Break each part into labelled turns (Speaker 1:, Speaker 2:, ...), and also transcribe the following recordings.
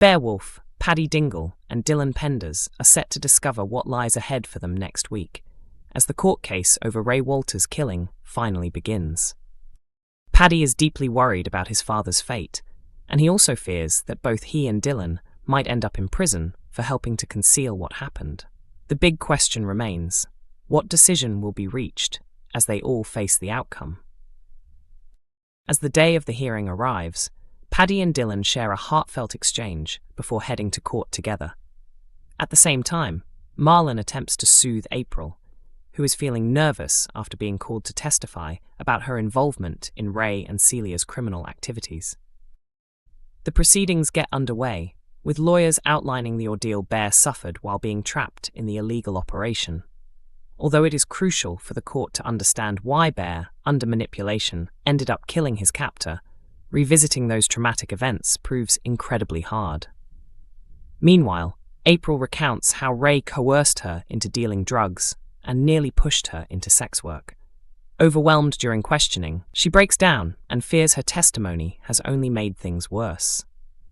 Speaker 1: Beowulf, Paddy Dingle, and Dylan Penders are set to discover what lies ahead for them next week, as the court case over Ray Walter's killing finally begins. Paddy is deeply worried about his father's fate, and he also fears that both he and Dylan might end up in prison for helping to conceal what happened. The big question remains: what decision will be reached as they all face the outcome? As the day of the hearing arrives, Paddy and Dylan share a heartfelt exchange before heading to court together. At the same time, Marlon attempts to soothe April, who is feeling nervous after being called to testify about her involvement in Ray and Celia's criminal activities. The proceedings get underway, with lawyers outlining the ordeal Bear suffered while being trapped in the illegal operation. Although it is crucial for the court to understand why Bear, under manipulation, ended up killing his captor, revisiting those traumatic events proves incredibly hard. Meanwhile, April recounts how Ray coerced her into dealing drugs and nearly pushed her into sex work. Overwhelmed during questioning, she breaks down and fears her testimony has only made things worse.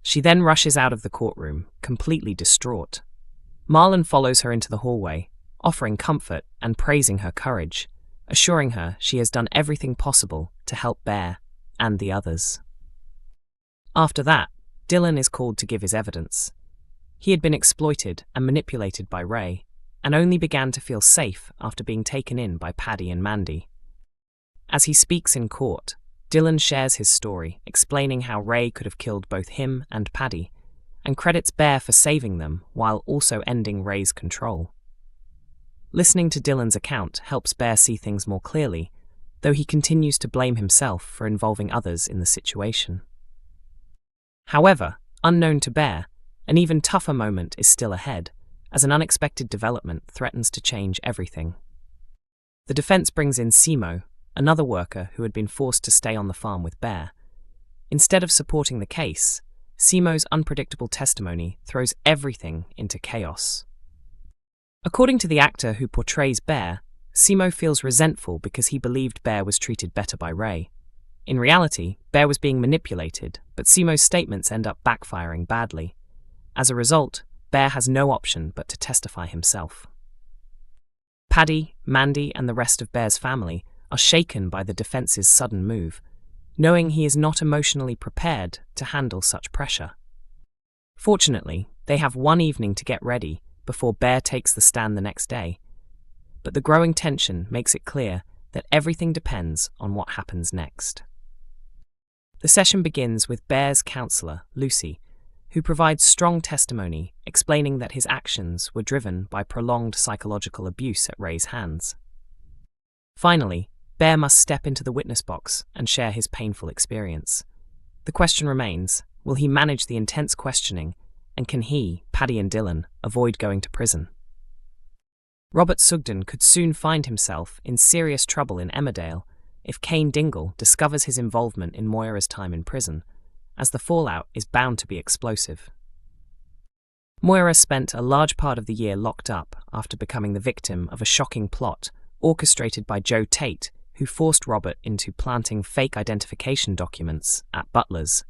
Speaker 1: She then rushes out of the courtroom, completely distraught. Marlon follows her into the hallway, offering comfort and praising her courage, assuring her she has done everything possible to help Bear and the others. After that, Dylan is called to give his evidence. He had been exploited and manipulated by Ray, and only began to feel safe after being taken in by Paddy and Mandy. As he speaks in court, Dylan shares his story, explaining how Ray could have killed both him and Paddy, and credits Bear for saving them while also ending Ray's control. Listening to Dylan's account helps Bear see things more clearly, though he continues to blame himself for involving others in the situation. However, unknown to Bear, an even tougher moment is still ahead, as an unexpected development threatens to change everything. The defense brings in Simo, another worker who had been forced to stay on the farm with Bear. Instead of supporting the case, Simo's unpredictable testimony throws everything into chaos. According to the actor who portrays Bear, Simo feels resentful because he believed Bear was treated better by Ray. In reality, Bear was being manipulated, but Simo's statements end up backfiring badly. As a result, Bear has no option but to testify himself. Paddy, Mandy, and the rest of Bear's family are shaken by the defense's sudden move, knowing he is not emotionally prepared to handle such pressure. Fortunately, they have one evening to get ready before Bear takes the stand the next day, but the growing tension makes it clear that everything depends on what happens next. The session begins with Bear's counsellor, Lucy, who provides strong testimony explaining that his actions were driven by prolonged psychological abuse at Ray's hands. Finally, Bear must step into the witness box and share his painful experience. The question remains, will he manage the intense questioning, and can he, Paddy and Dylan, avoid going to prison? Robert Sugden could soon find himself in serious trouble in Emmerdale if Paddy Dingle discovers his involvement in Moira's time in prison, as the fallout is bound to be explosive. Moira spent a large part of the year locked up after becoming the victim of a shocking plot orchestrated by Joe Tate, who forced Robert into planting fake identification documents at Butler's.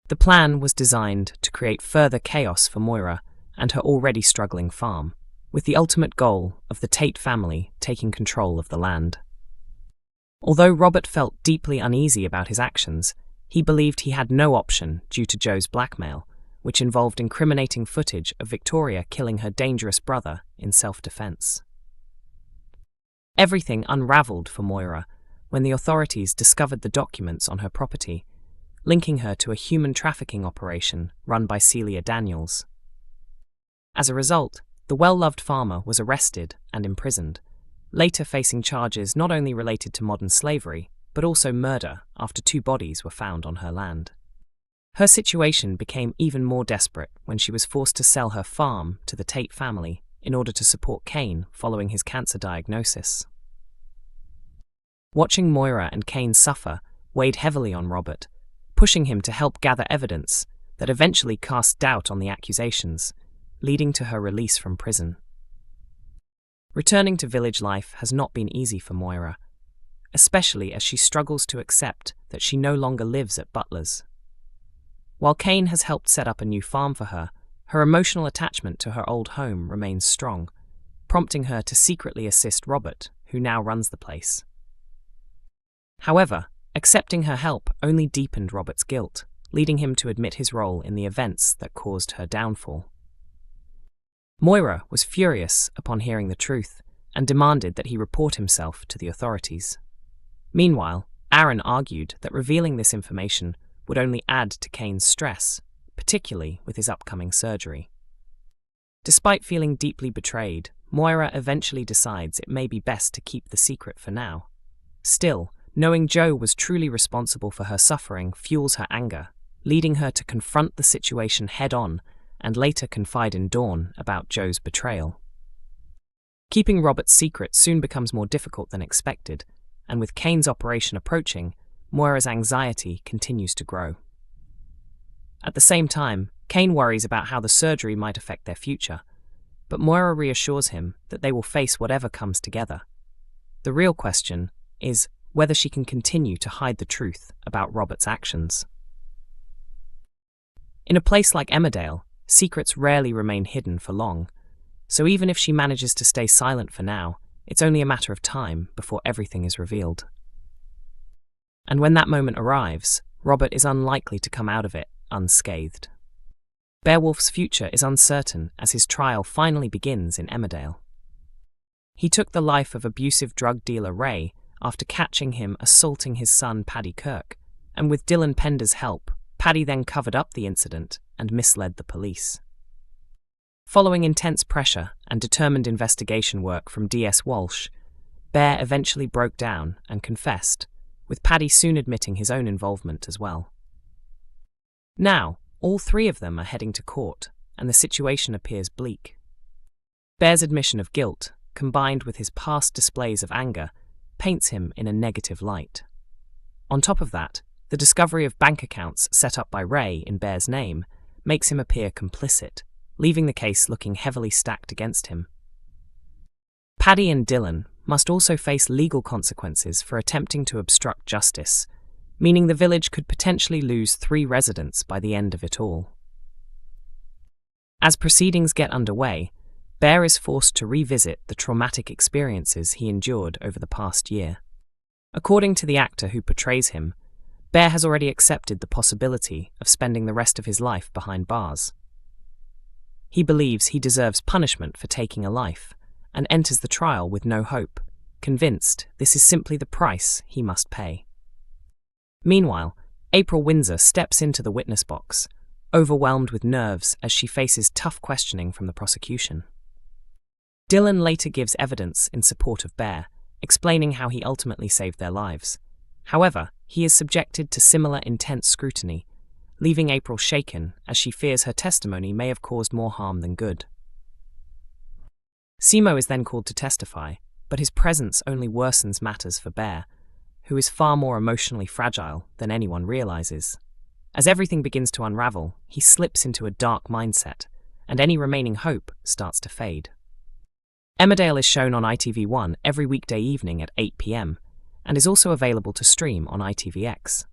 Speaker 1: The plan was designed to create further chaos for Moira and her already struggling farm, with the ultimate goal of the Tate family taking control of the land. Although Robert felt deeply uneasy about his actions, he believed he had no option due to Joe's blackmail, which involved incriminating footage of Victoria killing her dangerous brother in self-defense. Everything unraveled for Moira when the authorities discovered the documents on her property, linking her to a human trafficking operation run by Celia Daniels. As a result, the well-loved farmer was arrested and imprisoned, later facing charges not only related to modern slavery, but also murder after 2 bodies were found on her land. Her situation became even more desperate when she was forced to sell her farm to the Tate family in order to support Kane following his cancer diagnosis. Watching Moira and Kane suffer weighed heavily on Robert, pushing him to help gather evidence that eventually cast doubt on the accusations, leading to her release from prison. Returning to village life has not been easy for Moira, especially as she struggles to accept that she no longer lives at Butler's. While Kane has helped set up a new farm for her, her emotional attachment to her old home remains strong, prompting her to secretly assist Robert, who now runs the place. However, accepting her help only deepened Robert's guilt, leading him to admit his role in the events that caused her downfall. Moira was furious upon hearing the truth and demanded that he report himself to the authorities. Meanwhile, Aaron argued that revealing this information would only add to Kane's stress, particularly with his upcoming surgery. Despite feeling deeply betrayed, Moira eventually decides it may be best to keep the secret for now. Still, knowing Joe was truly responsible for her suffering fuels her anger, leading her to confront the situation head-on and later confide in Dawn about Joe's betrayal. Keeping Robert's secret soon becomes more difficult than expected, and with Kane's operation approaching, Moira's anxiety continues to grow. At the same time, Kane worries about how the surgery might affect their future, but Moira reassures him that they will face whatever comes together. The real question is whether she can continue to hide the truth about Robert's actions. In a place like Emmerdale, secrets rarely remain hidden for long, so even if she manages to stay silent for now, it's only a matter of time before everything is revealed. And when that moment arrives, Robert is unlikely to come out of it unscathed. Beowulf's future is uncertain as his trial finally begins in Emmerdale. He took the life of abusive drug dealer Ray after catching him assaulting his son Paddy Kirk, and with Dylan Penders' help, Paddy then covered up the incident and misled the police. Following intense pressure and determined investigation work from D.S. Walsh, Bear eventually broke down and confessed, with Paddy soon admitting his own involvement as well. Now, all three of them are heading to court, and the situation appears bleak. Bear's admission of guilt, combined with his past displays of anger, paints him in a negative light. On top of that, the discovery of bank accounts set up by Ray in Bear's name makes him appear complicit, leaving the case looking heavily stacked against him. Paddy and Dylan must also face legal consequences for attempting to obstruct justice, meaning the village could potentially lose 3 residents by the end of it all. As proceedings get underway, Bear is forced to revisit the traumatic experiences he endured over the past year. According to the actor who portrays him, Bear has already accepted the possibility of spending the rest of his life behind bars. He believes he deserves punishment for taking a life, and enters the trial with no hope, convinced this is simply the price he must pay. Meanwhile, April Windsor steps into the witness box, overwhelmed with nerves as she faces tough questioning from the prosecution. Dylan later gives evidence in support of Bear, explaining how he ultimately saved their lives. However, he is subjected to similar intense scrutiny, leaving April shaken as she fears her testimony may have caused more harm than good. Simo is then called to testify, but his presence only worsens matters for Bear, who is far more emotionally fragile than anyone realizes. As everything begins to unravel, he slips into a dark mindset, and any remaining hope starts to fade. Emmerdale is shown on ITV1 every weekday evening at 8 p.m, and is also available to stream on ITVX.